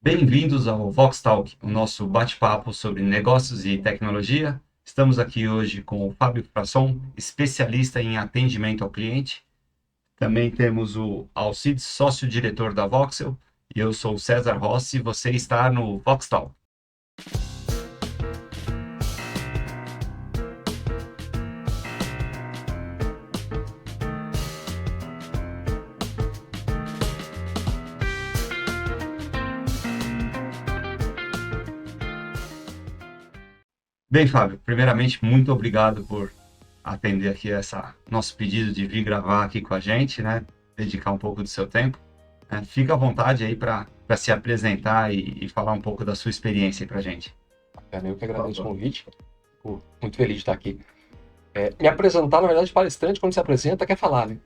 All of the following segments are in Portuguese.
Bem-vindos ao Vox Talk, o nosso bate-papo sobre negócios e tecnologia. Estamos aqui hoje com o Fábio Frasson, especialista em atendimento ao cliente. Também temos o Alcides, sócio-diretor da Voxel, e eu sou o César Rossi, e você está no Vox Talk. Bem, Fábio, primeiramente, muito obrigado por atender aqui nosso pedido de vir gravar aqui com a gente, né? Dedicar um pouco do seu tempo. Fica à vontade aí para se apresentar e falar um pouco da sua experiência para a gente. Eu que agradeço o convite. Fico muito feliz de estar aqui. Me apresentar, na verdade, palestrante, quando se apresenta, quer falar, né?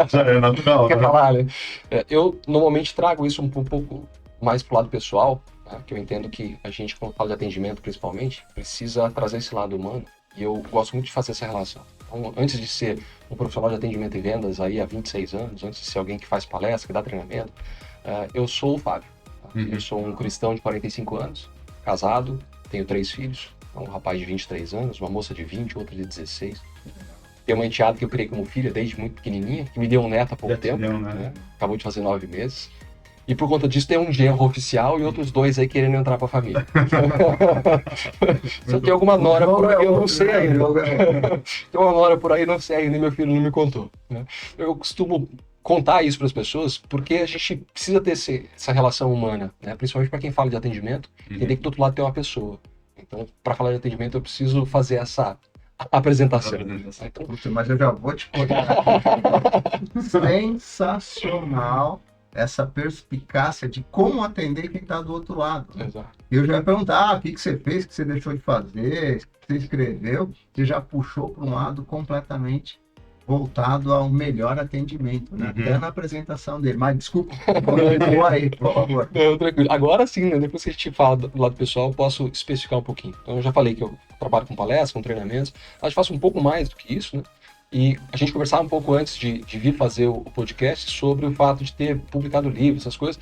Já é natural, Quer falar, né? Eu, normalmente, trago isso um pouco mais pro lado pessoal, né? Que eu entendo que a gente, quando fala de atendimento, principalmente, precisa trazer esse lado humano, e eu gosto muito de fazer essa relação. Então, antes de ser um profissional de atendimento e vendas aí há 26 anos, antes de ser alguém que faz palestra, que dá treinamento, eu sou o Fábio. Tá? Eu sou um cristão de 45 anos, casado, tenho 3 filhos, um rapaz de 23 anos, uma moça de 20, outra de 16. Tenho uma enteada que eu criei como filha desde muito pequenininha, que me deu um neto há pouco tempo, né? Acabou de fazer 9 meses. E por conta disso tem um genro oficial e outros 2 aí querendo entrar pra família. Só tem alguma nora por aí, eu não sei ainda. Tem uma nora por aí, não sei ainda, meu filho não me contou. Né? Eu costumo contar isso para as pessoas porque a gente precisa ter essa relação humana, né? Principalmente para quem fala de atendimento, entender que do outro lado tem uma pessoa. Então, para falar de atendimento, eu preciso fazer essa apresentação. Então... Mas eu já vou te contar. Sensacional essa perspicácia de como atender quem está do outro lado. Exato. Eu já ia perguntar, o que você fez, o que você deixou de fazer, o que você escreveu, você já puxou para um lado completamente voltado ao melhor atendimento, né? Até na apresentação dele. Mas desculpa, vou aí, por favor. Não, tranquilo. Agora sim, né? Depois que a gente fala do lado pessoal, eu posso especificar um pouquinho. Então, eu já falei que eu trabalho com palestras, com treinamentos. A gente faz um pouco mais do que isso, né? E a gente conversava um pouco antes de vir fazer o podcast sobre o fato de ter publicado livros, essas coisas.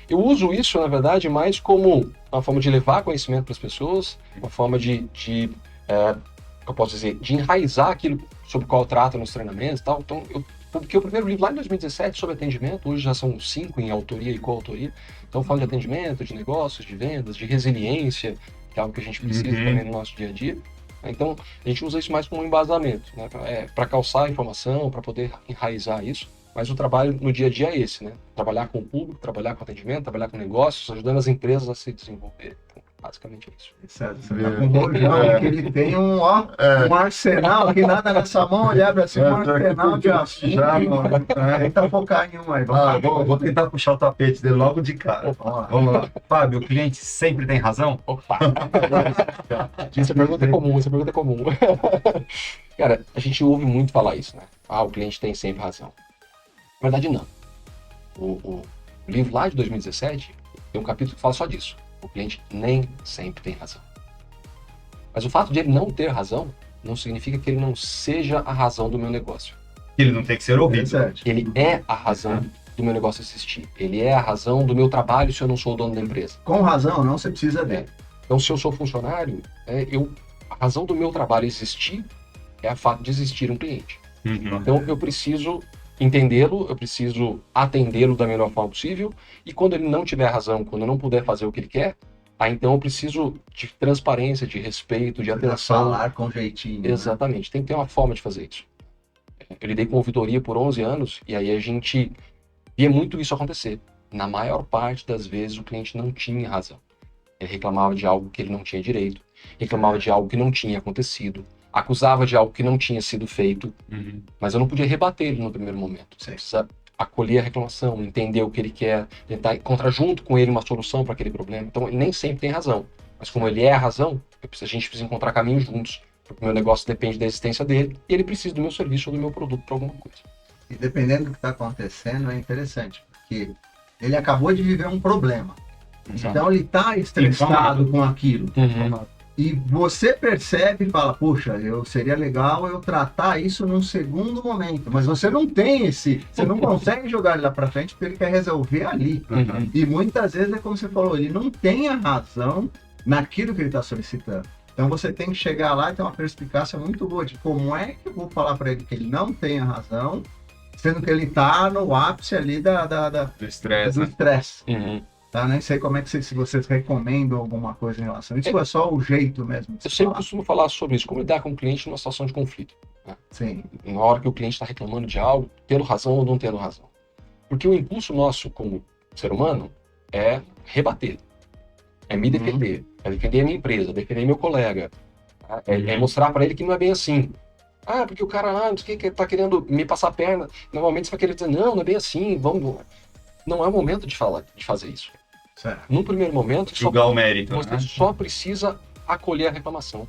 Eu uso isso, na verdade, mais como uma forma de levar conhecimento para as pessoas, uma forma eu posso dizer, de enraizar aquilo sobre o qual eu trato nos treinamentos e tal. Então, eu publiquei o primeiro livro lá em 2017 sobre atendimento, hoje já são 5 em autoria e coautoria. Então, eu falo de atendimento, de negócios, de vendas, de resiliência, que é algo que a gente precisa também no nosso dia a dia. Então, a gente usa isso mais como um embasamento, né? Para calçar a informação, para poder enraizar isso. Mas o trabalho no dia a dia é esse, né? Trabalhar com o público, trabalhar com atendimento, trabalhar com negócios, ajudando as empresas a se desenvolver. Então, basicamente é isso. Você tá com o Rojão, que ele tem um arsenal, que nada nessa mão, ele abre assim, um arsenal de assunto. Tenta focar em um aí. Vou tentar puxar o tapete dele logo de cara. Vamos lá. Fábio, o cliente sempre tem razão? Opa! Essa pergunta é comum. Cara, a gente ouve muito falar isso, né? O cliente tem sempre razão. Na verdade, não. O livro lá de 2017 tem um capítulo que fala só disso. O cliente nem sempre tem razão. Mas o fato de ele não ter razão não significa que ele não seja a razão do meu negócio. Ele não tem que ser ouvido. Ele é a razão do meu negócio existir. Ele é a razão do meu trabalho se eu não sou o dono da empresa. Com razão, não, você precisa dele. Então, se eu sou funcionário, a razão do meu trabalho existir é o fato de existir um cliente. Então, eu preciso entendê-lo, eu preciso atendê-lo da melhor forma possível, e quando ele não tiver razão, quando eu não puder fazer o que ele quer, então eu preciso de transparência, de respeito, de atenção. Falar com jeitinho. Exatamente, tem que ter uma forma de fazer isso. Eu lidei com ouvidoria por 11 anos, e aí a gente via muito isso acontecer. Na maior parte das vezes o cliente não tinha razão. Ele reclamava de algo que ele não tinha direito, reclamava de algo que não tinha acontecido, acusava de algo que não tinha sido feito, mas eu não podia rebater ele no primeiro momento. Você precisa acolher a reclamação, entender o que ele quer, tentar encontrar junto com ele uma solução para aquele problema. Então, ele nem sempre tem razão, mas como ele é a razão, a gente precisa encontrar caminhos juntos, porque o meu negócio depende da existência dele e ele precisa do meu serviço ou do meu produto para alguma coisa. E dependendo do que está acontecendo, é interessante, porque ele acabou de viver um problema. Então, ele está estressado com aquilo. E você percebe e fala, puxa, seria legal eu tratar isso num segundo momento. Mas você não tem você não consegue jogar ele lá para frente porque ele quer resolver ali. Uhum. E muitas vezes é como você falou, ele não tem a razão naquilo que ele está solicitando. Então você tem que chegar lá e ter uma perspicácia muito boa de como é que eu vou falar para ele que ele não tem a razão, sendo que ele está no ápice ali Do estresse, do né? estresse. Uhum. Tá? Nem sei como é que se vocês recomendam alguma coisa em relação a isso, ou é só o jeito mesmo de Eu se sempre falar? costumo falar sobre isso, como lidar com o cliente numa situação de conflito. Sim. Na hora que o cliente está reclamando de algo, tendo razão ou não tendo razão. Porque o impulso nosso como ser humano é rebater, é me defender, é defender a minha empresa, defender meu colega, tá? É mostrar para ele que não é bem assim. Ah, porque o cara lá, não sei o que, tá querendo me passar a perna. Normalmente você vai querer dizer, não é bem assim, vamos. Não é o momento de fazer isso. Certo. Num primeiro momento, Julgar o mérito, você né? só precisa acolher a reclamação.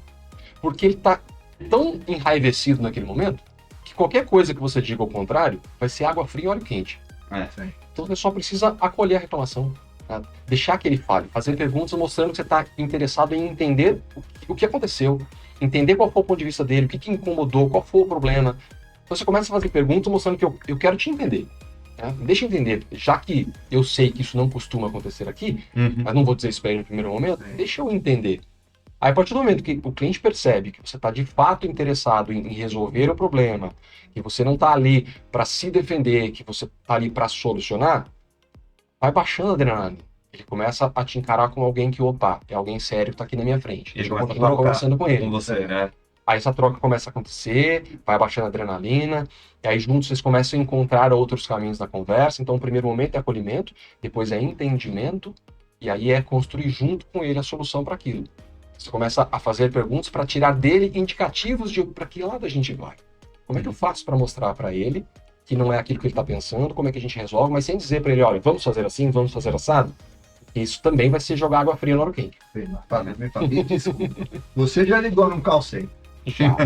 Porque ele está tão enraivecido naquele momento que qualquer coisa que você diga ao contrário vai ser água fria e óleo quente. Sim. Então você só precisa acolher a reclamação, tá? Deixar que ele fale, fazer perguntas mostrando que você está interessado em entender o que aconteceu, entender qual foi o ponto de vista dele, o que incomodou, qual foi o problema. Então você começa a fazer perguntas mostrando que eu quero te entender. Tá? Deixa eu entender, já que eu sei que isso não costuma acontecer aqui, mas não vou dizer isso para ele no primeiro momento, deixa eu entender. Aí, a partir do momento que o cliente percebe que você está de fato interessado em resolver o problema, que você não está ali para se defender, que você está ali para solucionar, vai baixando a adrenalina. Ele começa a te encarar como alguém que, opa, é alguém sério que está aqui na minha frente. Ele Deixa eu começa a continuar trocar conversando com ele. com você, né? Aí essa troca começa a acontecer, vai baixando a adrenalina, e aí juntos vocês começam a encontrar outros caminhos da conversa. Então o primeiro momento é acolhimento, depois é entendimento, e aí é construir junto com ele a solução para aquilo. Você começa a fazer perguntas para tirar dele indicativos de para que lado a gente vai. Como é que eu faço para mostrar para ele que não é aquilo que ele está pensando, como é que a gente resolve, mas sem dizer para ele, olha, vamos fazer assim, vamos fazer assado? Isso também vai ser jogar água fria no óleo quente. Me desculpa. Você já ligou num call center? Já.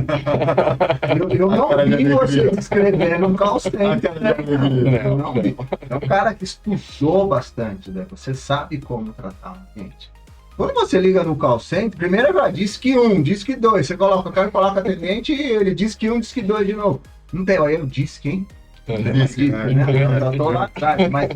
Eu não vi você escrevendo um call center. Não, Não vi. É um cara que estudou bastante, né? Você sabe como tratar um cliente. Quando você liga no call center, primeiro ele vai, diz que um, diz que dois. Você coloca o cara e coloca atendente e ele diz que um, diz que dois de novo. Não tem, olha, eu disse que, hein? Eu tô lá atrás, mas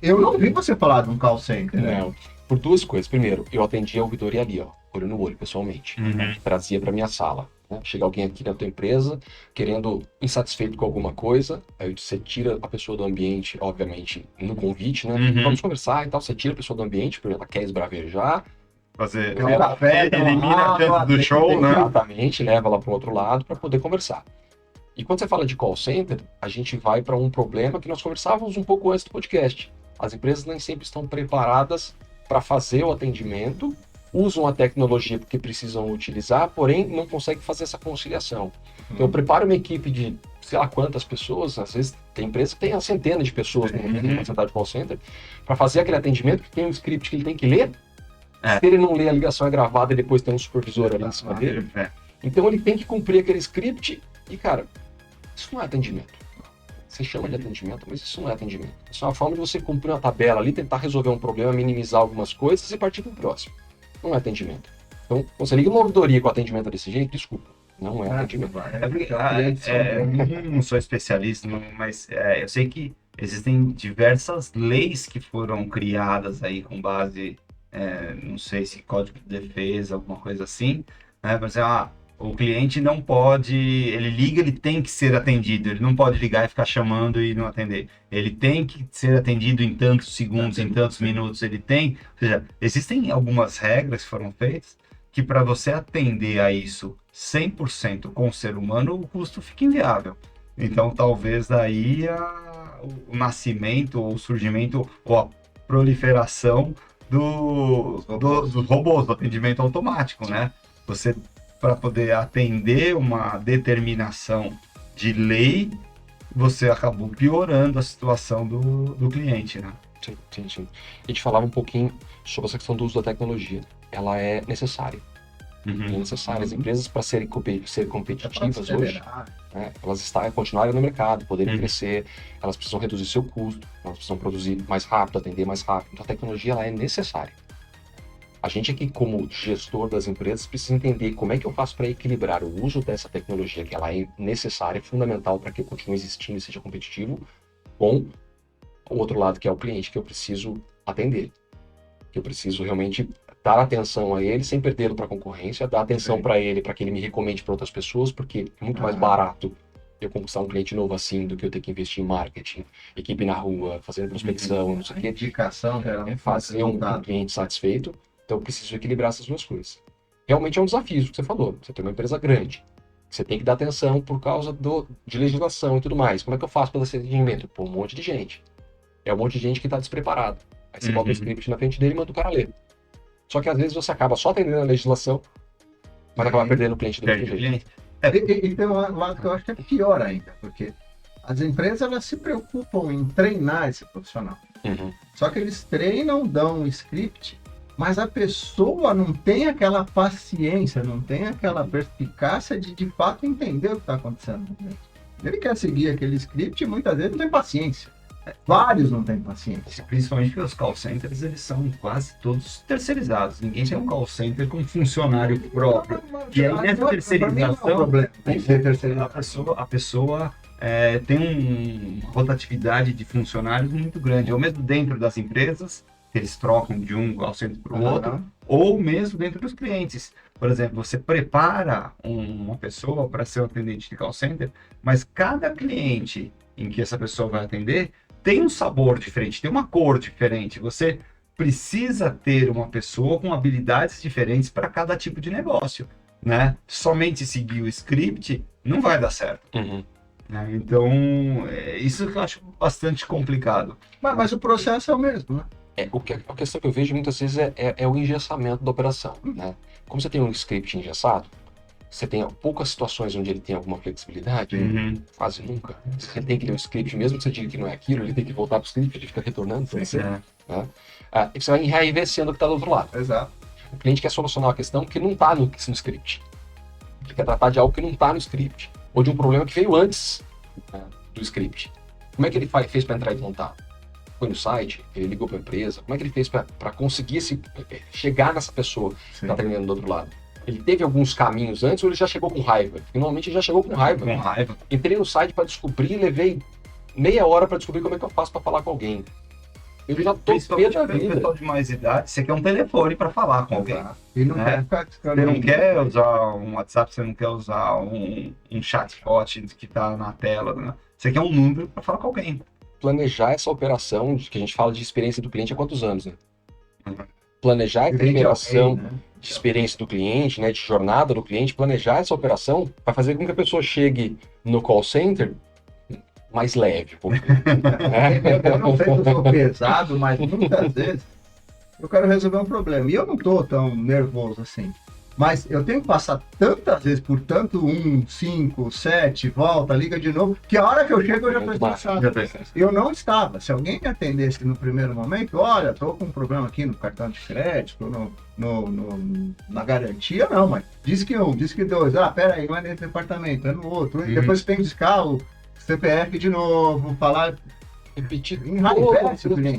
eu não vi você falar de um call center, né? Não. Por duas coisas. Primeiro, eu atendi a ouvidoria ali, ó, olho no olho, pessoalmente. Trazia para minha sala. Né? Chega alguém aqui na tua empresa, querendo, insatisfeito com alguma coisa, aí você tira a pessoa do ambiente, obviamente, no convite, né? Vamos conversar e tal. Você tira a pessoa do ambiente, porque ela quer esbravejar. Fazer Tem um café, tem uma elimina a água, chance do tem show, que- né? Exatamente, leva ela para o outro lado para poder conversar. E quando você fala de call center, a gente vai para um problema que nós conversávamos um pouco antes do podcast. As empresas nem sempre estão preparadas para fazer o atendimento, usam a tecnologia porque precisam utilizar, porém não conseguem fazer essa conciliação. Então eu preparo uma equipe de sei lá quantas pessoas, às vezes tem empresa que tem a centena de pessoas no central de call center, para fazer aquele atendimento que tem um script que ele tem que ler. Se ele não ler, a ligação é gravada e depois tem um supervisor ali em cima dele. Então ele tem que cumprir aquele script e, cara, isso não é atendimento. Você chama de atendimento, mas isso não é atendimento. Isso é uma forma de você cumprir uma tabela ali, tentar resolver um problema, minimizar algumas coisas e partir para o próximo. Não é atendimento. Então, quando você liga uma ouvidoria com atendimento desse jeito, desculpa, não é atendimento. Eu não sou especialista, mas eu sei que existem diversas leis que foram criadas aí com base, não sei se Código de Defesa, alguma coisa assim, né? Por exemplo, o cliente não pode, ele liga, ele tem que ser atendido, ele não pode ligar e ficar chamando e não atender. Ele tem que ser atendido em tantos segundos, em tantos minutos, ele tem, ou seja, existem algumas regras que foram feitas que para você atender a isso 100% com o ser humano, o custo fica inviável. Então, talvez daí o nascimento, ou o surgimento, ou a proliferação dos robôs, do atendimento automático, né? Você, para poder atender uma determinação de lei, você acabou piorando a situação do cliente, né? Sim. A gente falava um pouquinho sobre essa questão do uso da tecnologia. Ela é necessária. É necessária. As empresas, para serem competitivas hoje, né, elas continuarem no mercado, poderem crescer, elas precisam reduzir seu custo, elas precisam produzir mais rápido, atender mais rápido. Então a tecnologia ela é necessária. A gente aqui, como gestor das empresas, precisa entender como é que eu faço para equilibrar o uso dessa tecnologia, que ela é necessária, é fundamental para que eu continue existindo e seja competitivo, com o outro lado, que é o cliente, que eu preciso atender. Que eu preciso realmente dar atenção a ele sem perdê-lo para a concorrência, dar atenção para ele, para que ele me recomende para outras pessoas, porque é muito mais barato eu conquistar um cliente novo assim do que eu ter que investir em marketing, equipe na rua, fazendo prospecção, não sei o quê. Indicação, É fazer um cliente satisfeito. Então eu preciso equilibrar essas duas coisas. Realmente é um desafio, o que você falou. Você tem uma empresa grande, você tem que dar atenção por causa de legislação e tudo mais. Como é que eu faço para esse atendimento? Pô, um monte de gente. É um monte de gente que está despreparado. Aí você bota o script na frente dele e manda o cara ler. Só que às vezes você acaba só atendendo a legislação, mas acaba perdendo o cliente do mesmo jeito. E tem um lado que eu acho que é pior ainda, porque as empresas elas se preocupam em treinar esse profissional. Só que eles treinam, dão um script, mas a pessoa não tem aquela paciência, não tem aquela perspicácia de fato entender o que está acontecendo. Ele quer seguir aquele script e muitas vezes não tem paciência. Vários não têm paciência. Principalmente porque os call centers, eles são quase todos terceirizados. Ninguém tem um call center com funcionário próprio. E aí nessa terceirização, a pessoa tem uma rotatividade de funcionários muito grande. Ou mesmo dentro das empresas, eles trocam de um call center para o outro, ou mesmo dentro dos clientes. Por exemplo, você prepara uma pessoa para ser um atendente de call center, mas cada cliente em que essa pessoa vai atender tem um sabor diferente, tem uma cor diferente. Você precisa ter uma pessoa com habilidades diferentes para cada tipo de negócio, né? Somente seguir o script não vai dar certo. Né? Então, isso eu acho bastante complicado. Mas o processo é o mesmo, né? A questão que eu vejo muitas vezes é o engessamento da operação, né? Como você tem um script engessado, você tem poucas situações onde ele tem alguma flexibilidade, quase nunca. Você tem que ler o script, mesmo que você diga que não é aquilo, ele tem que voltar para o script, ele fica retornando para você. Né? E você vai enraivecendo o que está do outro lado. Exato. O cliente quer solucionar a questão que não está no script. Ele quer tratar de algo que não está no script, ou de um problema que veio antes do script. Como é que ele fez para entrar e montar? Foi no site, ele ligou para a empresa, como é que ele fez para conseguir chegar nessa pessoa que está atendendo do outro lado? Ele teve alguns caminhos antes ou ele já chegou com raiva? Normalmente ele já chegou com raiva. Entrei no site para descobrir, levei meia hora para descobrir como é que eu faço para falar com alguém. Eu já tô pé da vida. Pessoal de mais idade, você quer um telefone para falar com alguém. E não quer ficar você não quer usar um WhatsApp, você não quer usar um chatbot que está na tela. Né? Você quer um número para falar com alguém. Planejar essa operação, que a gente fala de experiência do cliente há quantos anos, né? Planejar essa operação de experiência do cliente, né, de jornada do cliente, planejar essa operação vai fazer com que a pessoa chegue no call center mais leve. Eu não sei se eu sou pesado, mas muitas vezes eu quero resolver um problema. E eu não estou tão nervoso assim. Mas eu tenho que passar tantas vezes por tanto 1, 5, 7, volta, liga de novo, que a hora que eu chego eu já estou estressado. Eu não estava. Se alguém me atendesse no primeiro momento, olha, estou com um problema aqui no cartão de crédito, na garantia, não, mas diz que um, diz que dois. Pera aí, não é nesse departamento, é no outro. E depois você tem que discar o CPF de novo, falar... Repetir enraivece o cliente.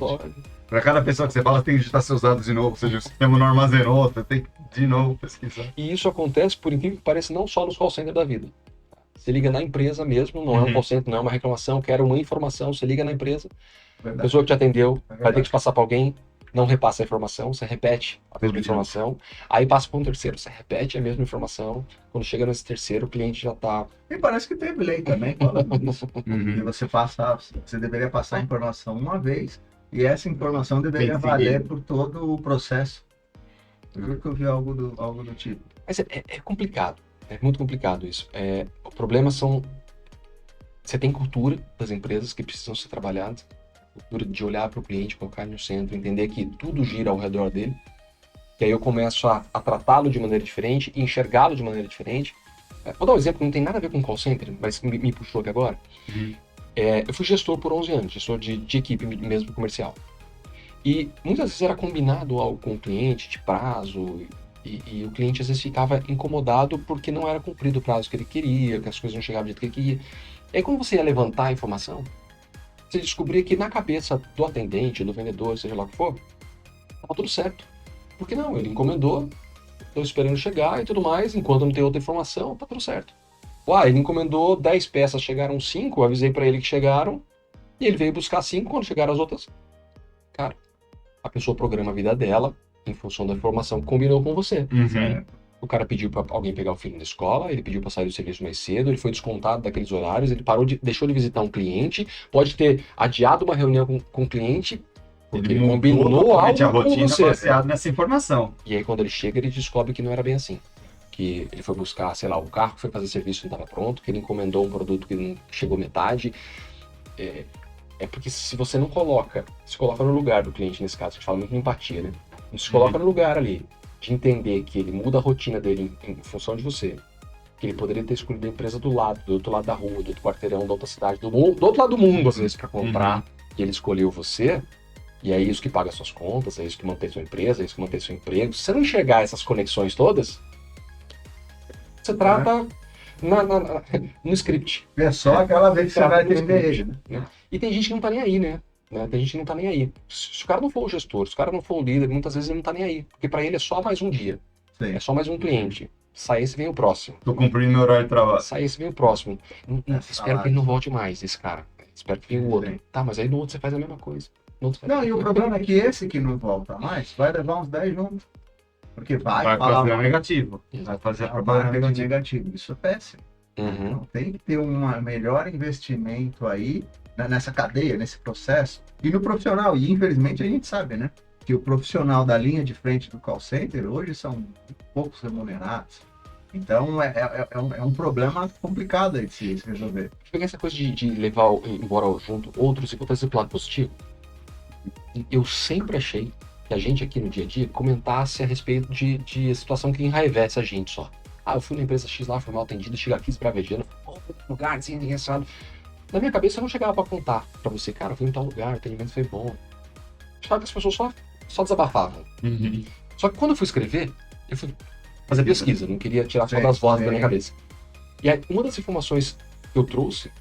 Para cada pessoa que você fala, você tem que digitar seus dados de novo, ou seja, o sistema não armazenou, você tem que de novo pesquisar. E isso acontece, por incrível que pareça, não só nos call centers da vida. Você liga na empresa mesmo, não é um call center, não é uma reclamação, quero uma informação, você liga na empresa, a pessoa que te atendeu vai ter que passar para alguém, não repassa a informação, você repete a mesma informação, aí passa para um terceiro, você repete a mesma informação, quando chega nesse terceiro, o cliente já está... E parece que teve lei também falando disso. E você deveria passar a informação uma vez, e essa informação deveria valer por todo o processo. Eu juro que eu vi algo do tipo. Mas é complicado, é muito complicado isso. O problema são... Você tem cultura das empresas que precisam ser trabalhadas, cultura de olhar para o cliente, colocar ele no centro, entender que tudo gira ao redor dele, que aí eu começo a tratá-lo de maneira diferente e enxergá-lo de maneira diferente. Vou dar um exemplo que não tem nada a ver com call center, mas me puxou aqui agora. Eu fui gestor por 11 anos, gestor de equipe mesmo comercial. E muitas vezes era combinado algo com o cliente, de prazo, e o cliente às vezes ficava incomodado porque não era cumprido o prazo que ele queria, que as coisas não chegavam do jeito que ele queria. E aí quando você ia levantar a informação, você descobria que na cabeça do atendente, do vendedor, seja lá o que for, estava tudo certo. Por que não? Ele encomendou, estou esperando chegar e tudo mais, enquanto não tem outra informação, tá tudo certo. Ele encomendou 10 peças, chegaram 5, avisei para ele que chegaram, e ele veio buscar 5, quando chegaram as outras, cara, a pessoa programa a vida dela em função da informação que combinou com você. Uhum. O cara pediu para alguém pegar o filho na escola, ele pediu para sair do serviço mais cedo, ele foi descontado daqueles horários, ele deixou de visitar um cliente, pode ter adiado uma reunião com o cliente, porque ele combinou totalmente algo a rotina com você. baseado nessa informação. E aí quando ele chega, ele descobre que não era bem assim. Que ele foi buscar, sei lá, o carro que foi fazer serviço não estava pronto, que ele encomendou um produto que não chegou metade. É porque se você não se coloca no lugar do cliente nesse caso, a gente fala muito de empatia, né? Se coloca no lugar ali, de entender que ele muda a rotina dele em função de você, que ele poderia ter escolhido a empresa do outro lado da rua, do outro quarteirão, da outra cidade, do outro lado do mundo, às vezes, para comprar, e ele escolheu você, e é isso que paga suas contas, é isso que mantém sua empresa, é isso que mantém seu emprego. Se você não enxergar essas conexões todas, você trata no script. É só aquela vez que você vai atender ele. Né? E tem gente que não tá nem aí, né? Tem gente que não tá nem aí. Se o cara não for o gestor, se o cara não for o líder, muitas vezes ele não tá nem aí. Porque para ele é só mais um dia. Sim. É só mais um cliente. Sai esse, vem o próximo. Tô cumprindo meu horário de trabalho. Sai esse, vem o próximo. Espero que ele não volte mais, esse cara. Espero que venha o outro. Sim. Tá, mas aí no outro você faz a mesma coisa. Não, e o problema é que esse que não volta mais vai levar uns 10 juntos. Porque vai falar fazer mal. negativo. Vai fazer a propaganda Marketing negativa. negativo. Isso é péssimo. Uhum. Então tem que ter um melhor investimento aí nessa cadeia, nesse processo. E no profissional, e infelizmente a gente sabe, né? Que o profissional da linha de frente do call center hoje são poucos remunerados. Então é um problema complicado aí de se resolver. Pegar essa coisa de levar embora junto outros e botar esse lado positivo. Eu sempre achei que a gente aqui no dia a dia comentasse a respeito de situação que enraivece a gente só. Eu fui na empresa X lá, fui mal atendido, chega aqui esbravejando, lugar assim, engraçado. Na minha cabeça eu não chegava pra contar pra você, cara, eu fui em tal lugar, o atendimento foi bom. Sabe que as pessoas só desabafavam. Uhum. Só que quando eu fui escrever, eu fui fazer pesquisa, não queria tirar só das vozes da minha cabeça. E aí, uma das informações que eu trouxe,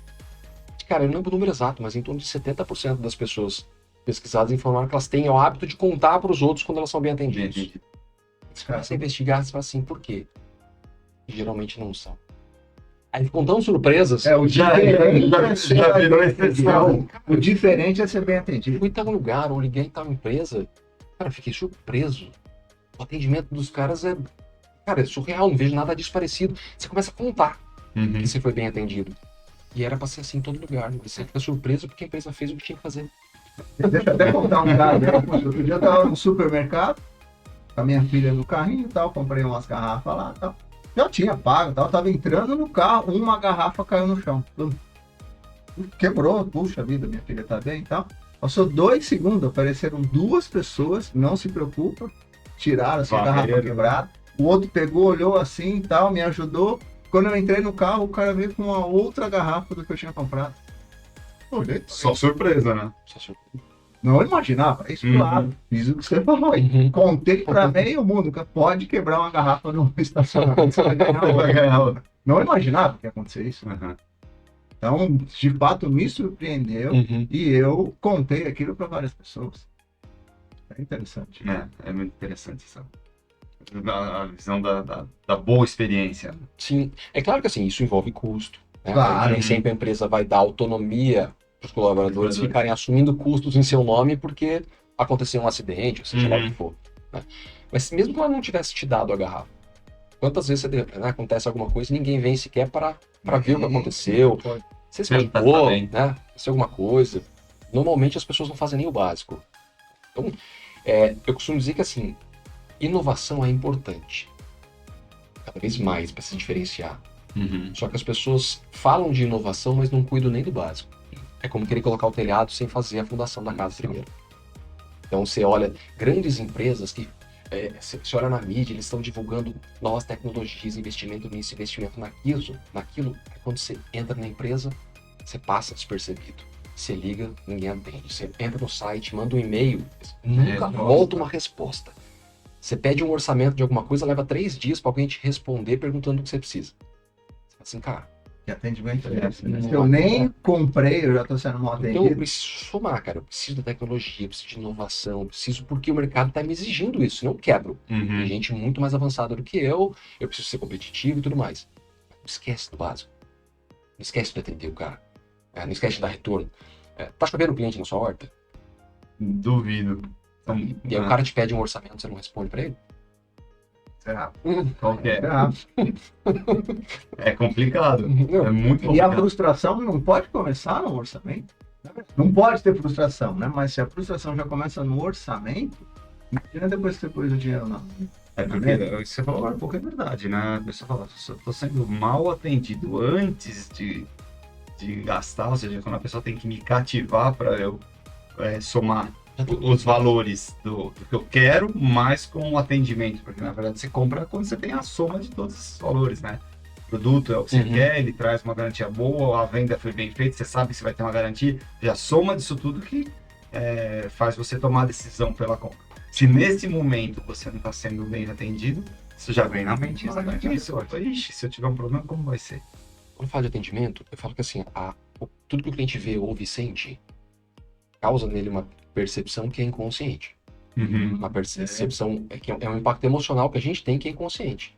cara, eu não lembro o número exato, mas em torno de 70% das pessoas pesquisadas informaram que elas têm o hábito de contar para os outros quando elas são bem atendidas. Você começa a investigar, você fala assim, por quê? E geralmente não são. Aí ficam tão surpresas. O diferente já virou exceção. O diferente é ser bem atendido. Fui em tal lugar, ou liguei em tal empresa. Cara, eu fiquei surpreso. O atendimento dos caras é surreal, não vejo nada disso parecido. Você começa a contar que você foi bem atendido. E era pra ser assim em todo lugar. Você fica surpreso porque a empresa fez o que tinha que fazer. Deixa eu até contar um caso. Outro dia eu estava no supermercado, com a minha filha no carrinho e tal, comprei umas garrafas lá e tal. Já tinha pago e tal, tava entrando no carro, uma garrafa caiu no chão. Quebrou, puxa vida, minha filha tá bem e tal. Passou 2 segundos, apareceram 2 pessoas, não se preocupa, tiraram essa garrafa quebrada. O outro pegou, olhou assim e tal, me ajudou. Quando eu entrei no carro, o cara veio com uma outra garrafa do que eu tinha comprado. Olhei, Só surpresa, né? não imaginava, isso claro, fiz o que você falou aí. Contei pra meio mundo que pode quebrar uma garrafa no estacionamento. Você vai ganhar outra. Não imaginava que ia acontecer isso. Então, de fato, me surpreendeu e eu contei aquilo para várias pessoas. É interessante. É muito interessante isso. A visão da boa experiência. Sim, é claro que assim, isso envolve custo. Né? Claro. Nem sempre a empresa vai dar autonomia para os colaboradores ficarem assumindo custos em seu nome porque aconteceu um acidente, ou seja lá o que for. Né? Mas mesmo que ela não tivesse te dado a garrafa, quantas vezes acontece alguma coisa e ninguém vem sequer para ver o que aconteceu? Você se machucou, né? Aconteceu alguma coisa. Normalmente as pessoas não fazem nem o básico. Então, eu costumo dizer que assim, inovação é importante. Cada vez mais para se diferenciar. Só que as pessoas falam de inovação, mas não cuidam nem do básico. É como querer colocar o telhado sem fazer a fundação da casa primeiro. Então você olha grandes empresas que você olha na mídia, eles estão divulgando novas tecnologias, investimento nisso, investimento naquilo. Quando você entra na empresa, você passa despercebido. Você liga, ninguém atende. Você entra no site, manda um e-mail, nunca volta uma resposta. Você pede um orçamento de alguma coisa, leva 3 dias para alguém te responder perguntando o que você precisa. Você fala assim, cara, que atendimento é esse, né? Se eu nem comprei, eu já estou sendo mal Então eu atendido. preciso somar, cara. Eu preciso da tecnologia, eu preciso de inovação, eu preciso porque o mercado está me exigindo isso, não quebro. Tem Uhum. gente muito mais avançada do que eu preciso ser competitivo e tudo mais. Não esquece do básico. Não esquece de atender o cara. Não esquece de dar retorno. Tá chovendo um cliente na sua horta? Duvido. E aí o cara te pede um orçamento, você não responde para ele? Será? Qual que é? Será? É complicado. Não. É muito E a complicado. frustração não pode começar no orçamento. Não pode ter frustração, né? Mas se a frustração já começa no orçamento, imagina depois que você pôs o dinheiro lá. É porque você falou agora um pouco é verdade, né? A pessoa fala, eu tô sendo mal atendido antes de gastar, ou seja, quando a pessoa tem que me cativar para eu somar os valores do que eu quero, mais com o atendimento, porque na verdade você compra quando você tem a soma de todos esses valores, né? O produto é o que você quer, ele traz uma garantia boa, a venda foi bem feita, você sabe que você vai ter uma garantia, e a soma disso tudo que faz você tomar a decisão pela compra. Se nesse momento você não está sendo bem atendido, isso já vem na mente exatamente isso. Ixi, se eu tiver um problema, como vai ser? Quando eu falo de atendimento, eu falo que assim, tudo que o cliente vê, ouve e sente, causa nele uma percepção que é inconsciente. Uhum. Uma percepção que é um impacto emocional que a gente tem que é inconsciente.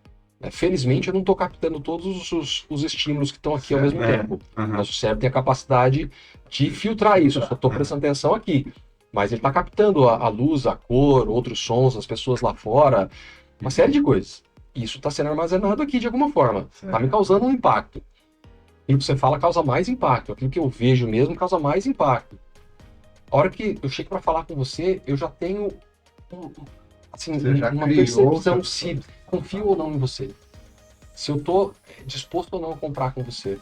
Felizmente eu não estou captando todos os estímulos que estão aqui ao mesmo tempo. Uhum. Mas o cérebro tem a capacidade de filtrar isso. Eu só estou prestando atenção aqui. Mas ele está captando a luz, a cor, outros sons, as pessoas lá fora, uma série de coisas. Isso está sendo armazenado aqui de alguma forma. Está me causando um impacto. Aquilo que você fala causa mais impacto. Aquilo que eu vejo mesmo causa mais impacto. A hora que eu chego para falar com você, eu já tenho uma percepção se confio ou não em você. Se eu estou disposto ou não a comprar com você.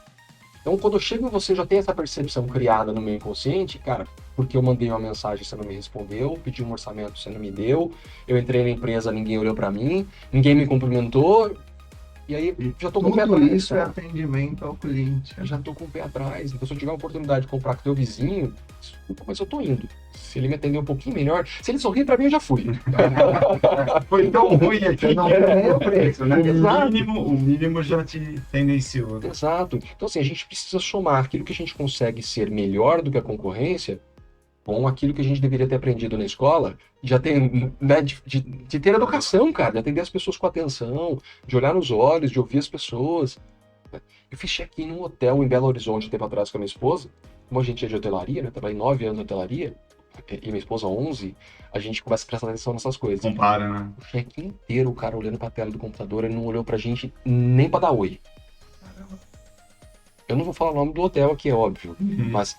Então, quando eu chego em você, já tem essa percepção criada no meu inconsciente, cara, porque eu mandei uma mensagem, você não me respondeu, pedi um orçamento, você não me deu, eu entrei na empresa, ninguém olhou para mim, ninguém me cumprimentou, e aí já estou com o pé atrás. Tudo isso é atendimento ao cliente. Eu já estou com o pé atrás. Então, se eu tiver a oportunidade de comprar com o teu vizinho, desculpa, mas eu estou indo. Se ele me atender um pouquinho melhor, se ele sorrir para mim, eu já fui. Foi tão ruim aqui. Não tem o preço, né? O mínimo já te tendenciou. Exato. Então, assim, a gente precisa somar aquilo que a gente consegue ser melhor do que a concorrência com aquilo que a gente deveria ter aprendido na escola, já tem, né, de ter educação, cara, de atender as pessoas com atenção, de olhar nos olhos, de ouvir as pessoas. Eu fiz check-in num hotel em Belo Horizonte um tempo atrás com a minha esposa, como a gente é de hotelaria, né, trabalhei 9 anos na hotelaria, e minha esposa 11, a gente começa a prestar atenção nessas coisas. Compara, né? O check-in inteiro, o cara olhando pra tela do computador, ele não olhou pra gente nem pra dar oi. Eu não vou falar o nome do hotel aqui, é óbvio, mas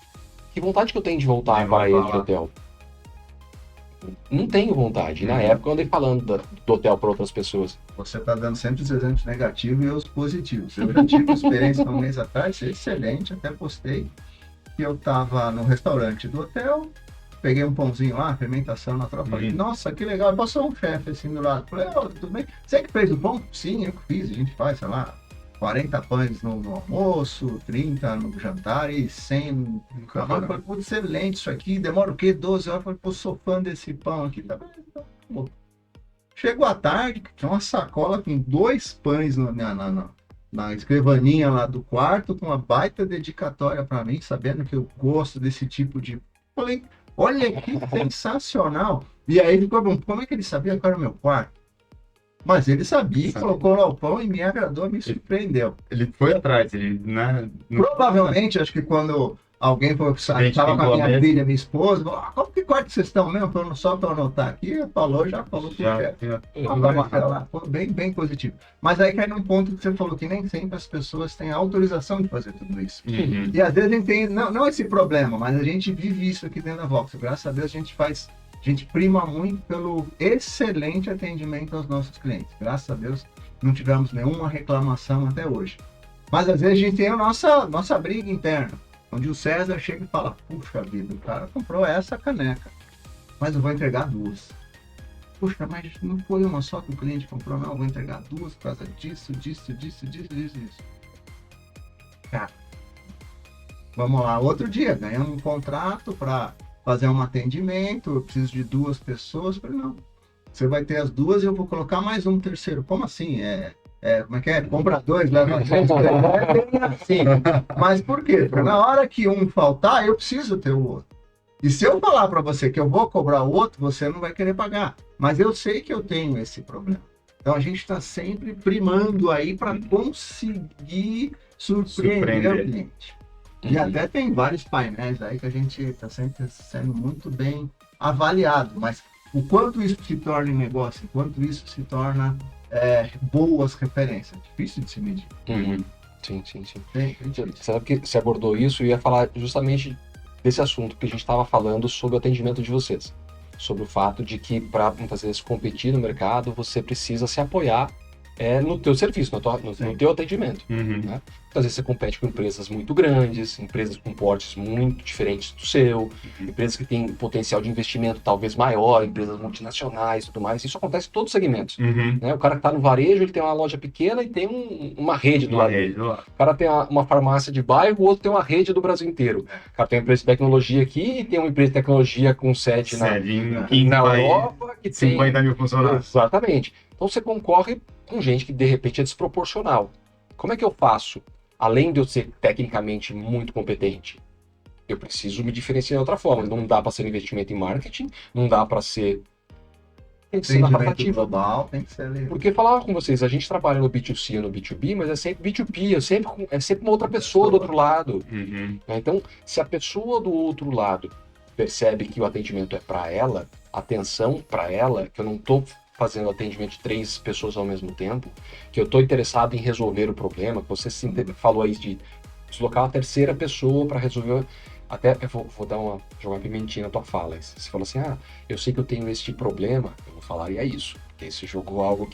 que vontade que eu tenho de voltar para ele do hotel? Não tenho vontade. Na época eu andei falando do hotel para outras pessoas. Você está dando sempre os exemplos negativos e os positivos. Eu já tive uma experiência um mês atrás, excelente, até postei que eu estava no restaurante do hotel, peguei um pãozinho lá, fermentação natural, falei, nossa, que legal, passou um chefe assim do lado. Falei, tudo bem? Você que fez o pão? Sim, eu que fiz, a gente faz, sei lá, 40 pães no almoço, 30 no jantar e 100 no café. Eu falei, pô, excelente isso aqui, demora o quê? 12 horas. Eu falei, pô, sou fã desse pão aqui. Tá bem. Chegou à tarde, tinha uma sacola com 2 pães na escrivaninha lá do quarto, com uma baita dedicatória para mim, sabendo que eu gosto desse tipo de... Falei, olha que sensacional. E aí ficou bom, como é que ele sabia que era o meu quarto? Mas ele sabia, colocou lá o pão e me agradou, me surpreendeu. Ele foi atrás, ele, né? Provavelmente, acho que quando alguém estava com a minha filha, minha esposa, falou, como que quarto vocês estão mesmo? Só para anotar aqui, já falou pro chefe. Bem positivo. Mas aí cai num ponto que você falou que nem sempre as pessoas têm a autorização de fazer tudo isso. E às vezes a gente tem, não esse problema, mas a gente vive isso aqui dentro da Vox. Graças a Deus a gente prima muito pelo excelente atendimento aos nossos clientes. Graças a Deus não tivemos nenhuma reclamação até hoje. Mas às vezes a gente tem a nossa briga interna, onde o César chega e fala, puxa vida, o cara comprou essa caneca, mas eu vou entregar 2. Puxa, mas não foi uma só que o cliente comprou, não, eu vou entregar 2 por causa disso. Cara, vamos lá, outro dia, ganhamos um contrato para fazer um atendimento, eu preciso de 2 pessoas. Eu falei, não, você vai ter as 2 e eu vou colocar mais um terceiro. Como assim? como é que é? Compra dois, leva três. É bem assim. Mas por quê? Porque na hora que um faltar, eu preciso ter o outro. E se eu falar para você que eu vou cobrar o outro, você não vai querer pagar. Mas eu sei que eu tenho esse problema. Então a gente está sempre primando aí para conseguir surpreender o cliente. E até tem vários painéis aí que a gente está sempre sendo muito bem avaliado. Mas o quanto isso se torna em negócio, o quanto isso se torna boas referências, difícil de se medir. Sim, sim, sim. Bem difícil. Sabe que você abordou isso e ia falar justamente desse assunto que a gente estava falando sobre o atendimento de vocês. Sobre o fato de que, para muitas vezes competir no mercado, você precisa se apoiar no teu serviço, no teu atendimento. Né? Muitas vezes você compete com empresas muito grandes, empresas com portes muito diferentes do seu, empresas que têm potencial de investimento talvez maior, empresas multinacionais e tudo mais. Isso acontece em todos os segmentos. Né? O cara que está no varejo, ele tem uma loja pequena e tem uma rede do lado dele. O cara tem uma farmácia de bairro, o outro tem uma rede do Brasil inteiro. O cara tem uma empresa de tecnologia aqui e tem uma empresa de tecnologia com sede na Europa, que tem 50 mil funcionários. Exatamente. Então você concorre com gente que de repente é desproporcional. Como é que eu faço? Além de eu ser tecnicamente muito competente, eu preciso me diferenciar de outra forma. Não dá para ser investimento em marketing, não dá para ser... Tem que ser narrativo global, tem que ser ali. Porque falava com vocês, a gente trabalha no B2C e no B2B, mas é sempre B2B, é sempre uma outra pessoa do outro lado. Então, se a pessoa do outro lado percebe que o atendimento é para ela, atenção para ela, que eu não estou fazendo atendimento de 3 pessoas ao mesmo tempo, que eu estou interessado em resolver o problema, que você falou aí de deslocar uma terceira pessoa para resolver. Até eu vou jogar uma pimentinha na tua fala. Você falou assim, eu sei que eu tenho este problema, eu não falaria isso, porque você jogou algo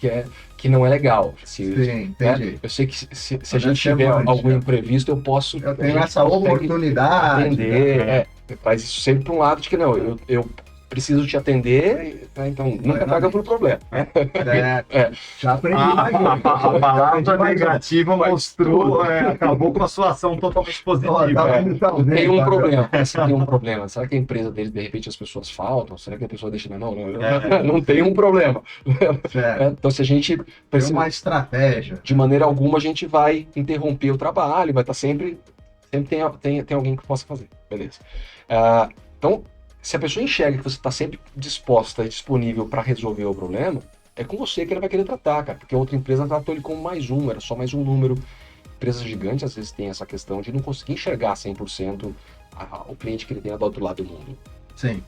que não é legal. Sim, entendi. Eu sei que se a gente tiver algum imprevisto, eu tenho essa oportunidade. Atender, faz isso sempre para um lado de que não, eu preciso te atender, então nunca paga por problema. Já aprendi mais. A palavra negativa mostrou, acabou com a sua ação totalmente positiva. Tem um problema. Tem um problema. Será que a empresa dele, de repente, as pessoas faltam? Será que a pessoa deixa na mão? Não tem um problema. Então, se a gente tem uma estratégia, de maneira alguma, a gente vai interromper o trabalho, vai estar sempre tem alguém que possa fazer. Beleza. Então, se a pessoa enxerga que você está sempre disposta e disponível para resolver o problema, é com você que ele vai querer tratar, cara, porque a outra empresa tratou ele como mais um, era só mais um número. Empresas gigantes às vezes têm essa questão de não conseguir enxergar 100% o cliente que ele tem do outro lado do mundo. Sim.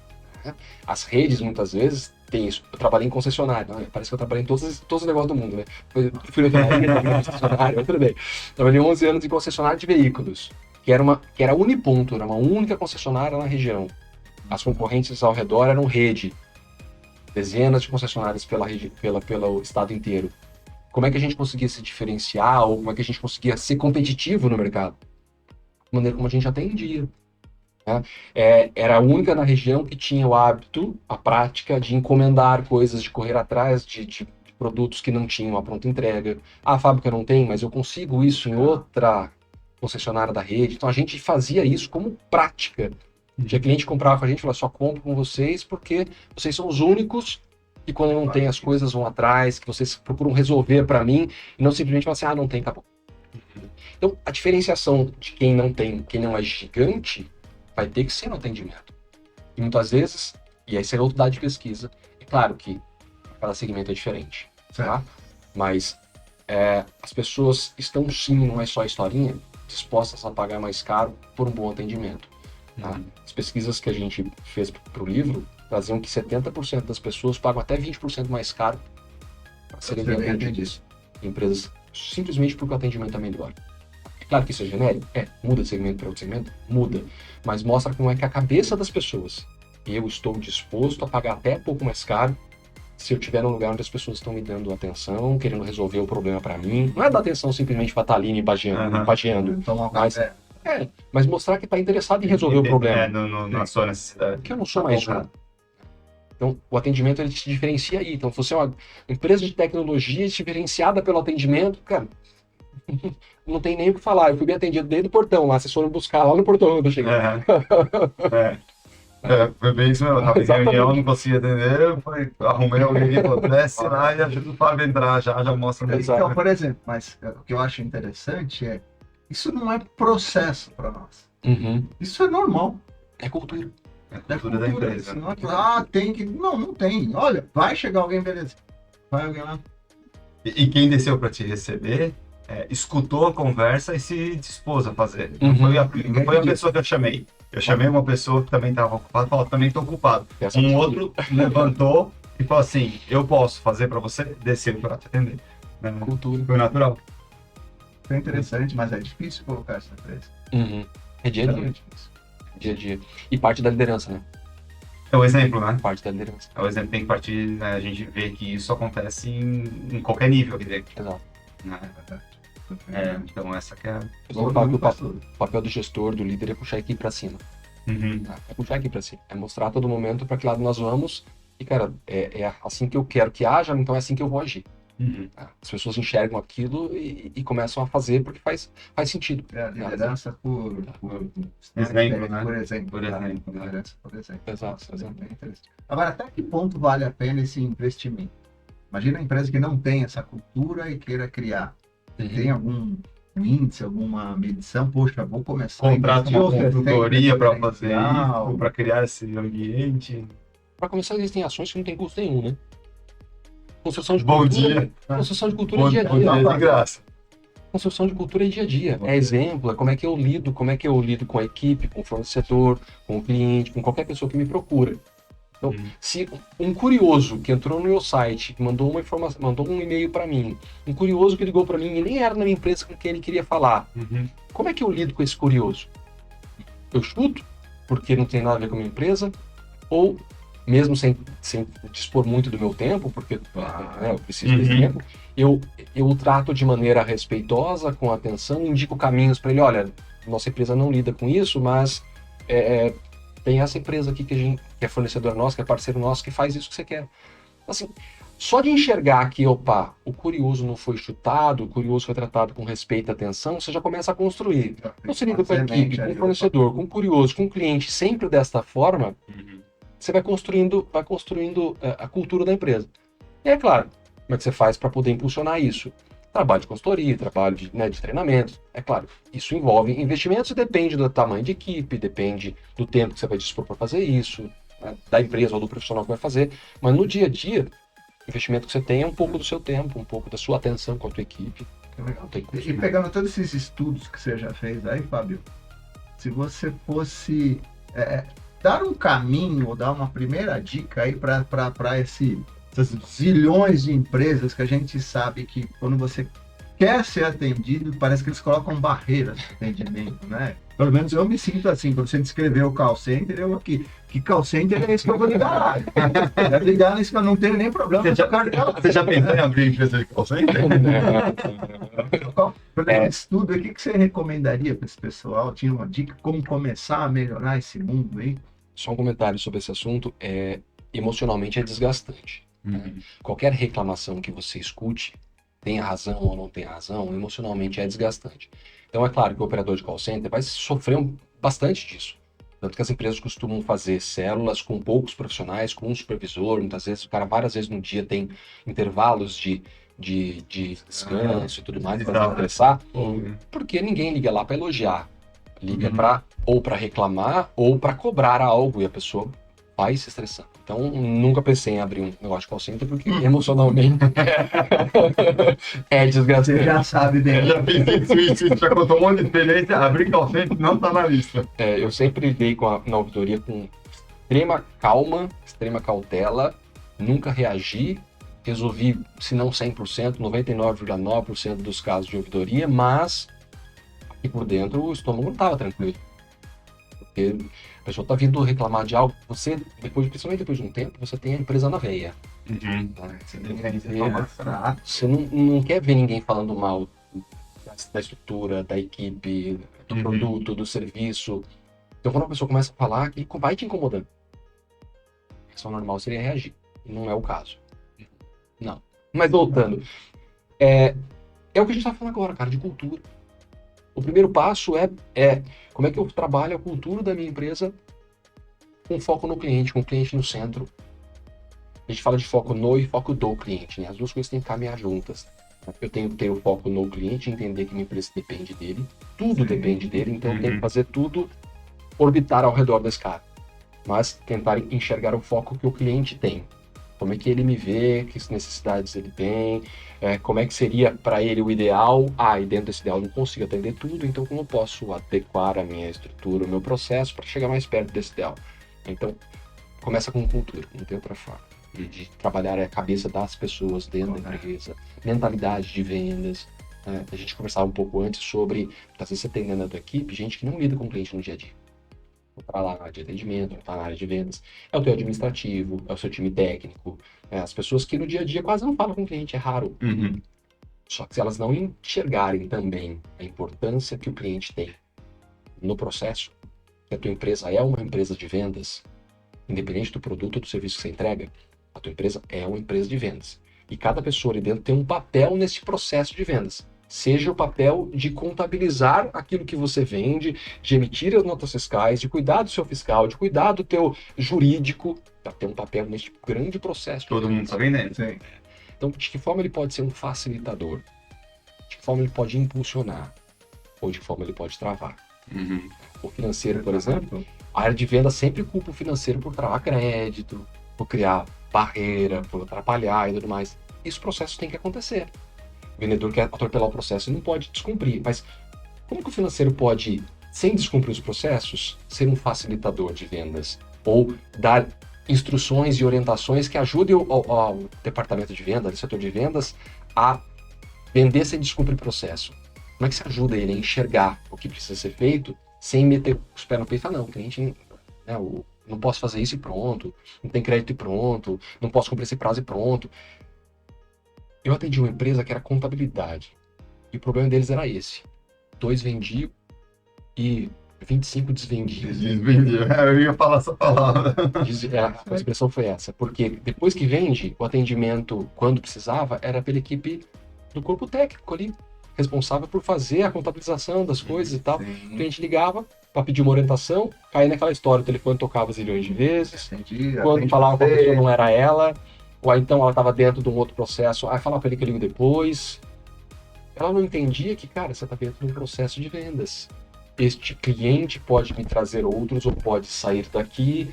As redes muitas vezes têm isso. Eu trabalhei em concessionário, né? Parece que eu trabalhei em todos os negócios do mundo, né? Fui no concessionário, tudo bem. Trabalhei 11 anos em concessionário de veículos, que era uniponto, era uma única concessionária na região. As concorrentes ao redor eram rede, dezenas de concessionárias pelo estado inteiro. Como é que a gente conseguia se diferenciar, ou como é que a gente conseguia ser competitivo no mercado? Da maneira como a gente atendia. Né? Era a única na região que tinha o hábito, a prática de encomendar coisas, de correr atrás de produtos que não tinham a pronta entrega. A fábrica não tem, mas eu consigo isso em outra concessionária da rede. Então a gente fazia isso como prática. Tinha cliente que comprava com a gente e falava, só compro com vocês porque vocês são os únicos que quando não tem as coisas vão atrás, que vocês procuram resolver para mim e não simplesmente falam assim, não tem, acabou. Então, a diferenciação de quem não é gigante, vai ter que ser no atendimento. E muitas vezes, e aí seria outro dado de pesquisa, é claro que cada segmento é diferente, tá? Mas as pessoas estão sim, não é só historinha, dispostas a pagar mais caro por um bom atendimento. Tá? As pesquisas que a gente fez para o livro traziam que 70% das pessoas pagam até 20% mais caro para serem bem atendidas em empresas, simplesmente porque o atendimento é melhor. É claro que isso é genérico? Muda de segmento para outro segmento? Muda. Mas mostra como é que a cabeça das pessoas, eu estou disposto a pagar até pouco mais caro se eu estiver num lugar onde as pessoas estão me dando atenção, querendo resolver o problema para mim. Não é dar atenção simplesmente para estar ali me pageando, mas mostrar que está interessado em resolver o problema. Na sua necessidade. Porque eu não sou mais um. Então, o atendimento ele se diferencia aí. Então, se você é uma empresa de tecnologia diferenciada pelo atendimento, cara, não tem nem o que falar. Eu fui bem atendido desde o portão lá. Vocês foram buscar lá no portão quando eu cheguei. Foi bem isso mesmo. Eu tava em Exatamente. reunião, não conseguia atender, arrumei alguém e falei, desce lá e ajuda o Fábio a entrar, já mostra o Exato. Então, por exemplo, mas o que eu acho interessante é, isso não é processo para nós. Uhum. Isso é normal. É cultura. É a É cultura da cultura. empresa. Isso não é, tem que. Não, não tem. Olha, vai chegar alguém, beleza. Vai alguém lá. E quem desceu para te receber, escutou a conversa e se dispôs a fazer. Não Uhum. não foi a pessoa que eu chamei. Eu chamei uma pessoa que também estava ocupada, falou, também estou ocupado. Essa Um cultura. outro levantou e falou assim, eu posso fazer para você, desceu para te atender. Né? Cultura. Foi natural. Isso é interessante, mas é difícil colocar essa empresa. Uhum. É dia a dia. É difícil. Dia a dia. E parte da liderança, né? É o exemplo, né? Parte da liderança. É o exemplo, tem que partir, né? A gente vê que isso acontece em qualquer nível aqui dentro. Exato. Né? Então essa que é a... Eu sempre falo que o papel do gestor, do líder, é puxar a equipe pra cima. Uhum. Tá? É puxar a equipe pra cima. É mostrar a todo momento pra que lado nós vamos. E, cara, é assim que eu quero que haja, então é assim que eu vou agir. Uhum. Tá? As pessoas enxergam aquilo e começam a fazer porque faz sentido. É a liderança por Exemplo, né? Por exemplo. Por exemplo, né? Liderança por exemplo. Exato, Nossa, exato. bem interessante. Agora, até que ponto vale a pena esse investimento? Imagina a empresa que não tem essa cultura e queira criar. Tem algum índice, alguma medição? Poxa, vou começar Contrata investir uma oferecendo consultoria para fazer diferencial. isso, para criar esse ambiente. Para começar, existem ações que não tem custo nenhum, né? Construção de Bom cultura. dia. Construção de cultura Bom é dia a dia dia. de graça. Construção de cultura é dia a dia. Bom É dia. exemplo, é como é que eu lido com a equipe, com o fornecedor, com o cliente, com qualquer pessoa que me procura. Então, se um curioso que entrou no meu site, que mandou uma informação, mandou um e-mail para mim, um curioso que ligou para mim e nem era na minha empresa com quem ele queria falar, como é que eu lido com esse curioso? Eu chuto, porque não tem nada a ver com a minha empresa, ou mesmo sem dispor muito do meu tempo, porque eu preciso desse tempo, eu o trato de maneira respeitosa, com atenção, indico caminhos para ele, olha, nossa empresa não lida com isso, mas tem essa empresa aqui que é fornecedor nosso, que é parceiro nosso, que faz isso que você quer. Assim, só de enxergar que, opa, o curioso não foi chutado, o curioso foi tratado com respeito e atenção, você já começa a construir. Então, você lida com a equipe, com o fornecedor, com o curioso, com o cliente, sempre desta forma, você vai construindo a cultura da empresa. E é claro, como é que você faz para poder impulsionar isso? Trabalho de consultoria, trabalho de treinamento. É claro, isso envolve investimentos e depende do tamanho de equipe, depende do tempo que você vai dispor para fazer isso, né, da empresa ou do profissional que vai fazer. Mas no dia a dia, o investimento que você tem é um pouco do seu tempo, um pouco da sua atenção com a tua equipe. Não tem custo. E pegando todos esses estudos que você já fez aí, Fábio, se você fosse dar um caminho ou dar uma primeira dica aí para essas zilhões de empresas que a gente sabe que quando você quer ser atendido, parece que eles colocam barreiras de atendimento, né? Pelo menos eu me sinto assim, quando você descreveu o call center, eu aqui, que call center é esse que eu vou ligar? Deve ligar nesse que eu não tenho nem problema. Você já pensou em abrir empresa de call center? Por esse estudo, o que você recomendaria para esse pessoal? Tinha uma dica como começar a melhorar esse mundo aí? Só um comentário sobre esse assunto, emocionalmente é desgastante. Qualquer reclamação que você escute, tenha razão ou não tenha razão, emocionalmente é desgastante. Então é claro que o operador de call center vai sofrer bastante disso. Tanto que as empresas costumam fazer células com poucos profissionais, com um supervisor, muitas vezes o cara várias vezes no dia tem intervalos de descanso e tudo mais para desestressar, porque ninguém liga lá para elogiar, liga ou para reclamar ou para cobrar algo e a pessoa vai se estressando. Então, nunca pensei em abrir um negócio de call center, porque emocionalmente é desgastante. Você já sabe bem. Já fiz isso, já contou um monte de experiência, abrir call center não está na lista. Eu sempre lidei na auditoria com extrema calma, extrema cautela, nunca reagi, resolvi, se não 100%, 99,9% dos casos de ouvidoria, mas aqui por dentro o estômago não estava tranquilo. Porque a pessoa está vindo reclamar de algo, principalmente depois de um tempo, você tem a empresa na veia. Você não quer ver ninguém falando mal da estrutura, da equipe, do produto, do serviço. Então quando a pessoa começa a falar, que vai te incomodando. A reação normal seria reagir. E não é o caso. Não. Mas voltando. É o que a gente está falando agora, cara, de cultura. O primeiro passo é como é que eu trabalho a cultura da minha empresa com foco no cliente, com o cliente no centro. A gente fala de foco no e foco do cliente, né? As duas coisas têm que caminhar juntas. Eu tenho que ter o foco no cliente, entender que minha empresa depende dele, tudo depende dele, então eu tenho que fazer tudo orbitar ao redor desse cara. Mas tentar enxergar o foco que o cliente tem. Como é que ele me vê, que necessidades ele tem, como é que seria para ele o ideal. E dentro desse ideal eu não consigo atender tudo, então como eu posso adequar a minha estrutura, o meu processo para chegar mais perto desse ideal. Então, começa com cultura, não tem outra forma. De trabalhar a cabeça das pessoas dentro da empresa, mentalidade de vendas. A gente conversava um pouco antes sobre, às vezes você tem dentro da tua equipe gente que não lida com o cliente no dia a dia. Para lá na área de atendimento, para na área de vendas, é o teu administrativo, é o seu time técnico, as pessoas que no dia a dia quase não falam com o cliente, é raro. Só que se elas não enxergarem também a importância que o cliente tem no processo, que a tua empresa é uma empresa de vendas, independente do produto ou do serviço que você entrega, a tua empresa é uma empresa de vendas. E cada pessoa ali dentro tem um papel nesse processo de vendas. Seja o papel de contabilizar aquilo que você vende, de emitir as notas fiscais, de cuidar do seu fiscal, de cuidar do teu jurídico, para ter um papel neste grande processo. Todo mundo está vendendo. Sim. Então, de que forma ele pode ser um facilitador? De que forma ele pode impulsionar? Ou de que forma ele pode travar? O financeiro, por exemplo, a área de venda sempre culpa o financeiro por travar crédito, por criar barreira, por atrapalhar e tudo mais. Esse processo tem que acontecer. O vendedor quer atropelar o processo e não pode descumprir. Mas como que o financeiro pode, sem descumprir os processos, ser um facilitador de vendas? Ou dar instruções e orientações que ajudem ao departamento de vendas, ao setor de vendas, a vender sem descumprir o processo? Como é que você ajuda ele a enxergar o que precisa ser feito sem meter os pés no peito e falar, não, o cliente, não posso fazer isso e pronto, não tem crédito e pronto, não posso cumprir esse prazo e pronto. Eu atendi uma empresa que era contabilidade. E o problema deles era esse. 2 vendiam e 25 desvendiam. Eu ia falar essa palavra. A expressão foi essa. Porque depois que vende, o atendimento, quando precisava, era pela equipe do corpo técnico ali, responsável por fazer a contabilização das coisas e tal. O cliente ligava para pedir uma orientação, caía naquela história, o telefone tocava zilhões de vezes. Quando falava que a pessoa não era ela, ou então ela estava dentro de um outro processo, falava para ele que eu ligo depois. Ela não entendia que, cara, você está dentro de um processo de vendas. Este cliente pode me trazer outros, ou pode sair daqui.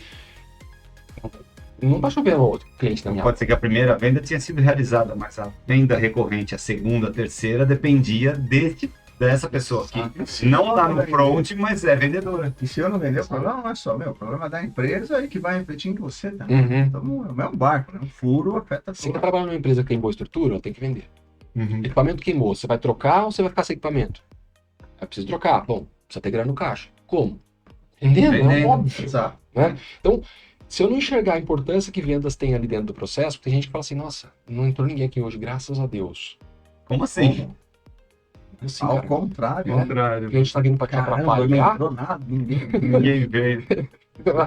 Não está chovendo outro cliente na minha Pode ser que a primeira venda tinha sido realizada, mas a venda recorrente, a segunda, a terceira, dependia dessa pessoa que não está no front, mas é vendedora. E se eu não vender, o problema não é só meu, o problema é da empresa e que vai refletir em você também. Então, é um barco, né? Um furo afeta Você tudo. está trabalhando numa empresa que tem boa estrutura, tem que vender. Equipamento queimou, você vai trocar ou você vai ficar sem equipamento? É preciso trocar. Bom, precisa ter grana no caixa. Como? Entendendo? É óbvio. Exato. Né? Então, se eu não enxergar a importância que vendas tem ali dentro do processo, tem gente que fala assim, nossa, não entrou ninguém aqui hoje, graças a Deus. Como assim? Assim, Ao cara, contrário. o cliente está vindo para te Caramba, não atrapalhar. entrou nada, ninguém. Ninguém veio.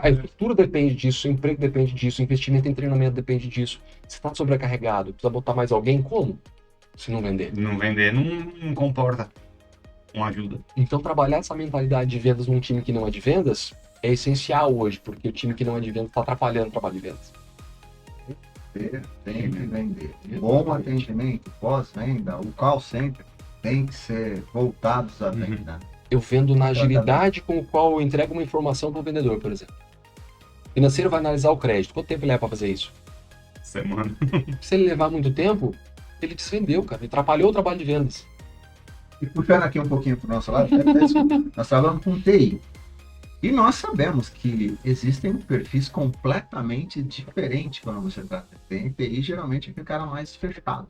A estrutura depende disso, o emprego depende disso, o investimento em treinamento depende disso. Você está sobrecarregado, precisa botar mais alguém, como? Se não vender. Não vender não comporta uma ajuda. Então, trabalhar essa mentalidade de vendas num time que não é de vendas é essencial hoje, porque o time que não é de vendas está atrapalhando o trabalho de vendas. Tem que vender. Bom atendimento, pós-venda, o call center tem que ser voltados à venda. Eu vendo na agilidade com o qual eu entrego uma informação para o vendedor, por exemplo. O financeiro vai analisar o crédito. Quanto tempo ele leva para fazer isso? Semana. Se ele levar muito tempo, ele desvendeu, cara. Ele atrapalhou o trabalho de vendas. E puxando aqui um pouquinho para o nosso lado, nós trabalhamos com TI. E nós sabemos que existem perfis completamente diferentes quando você trata de TI. Geralmente é aquele cara mais fechado.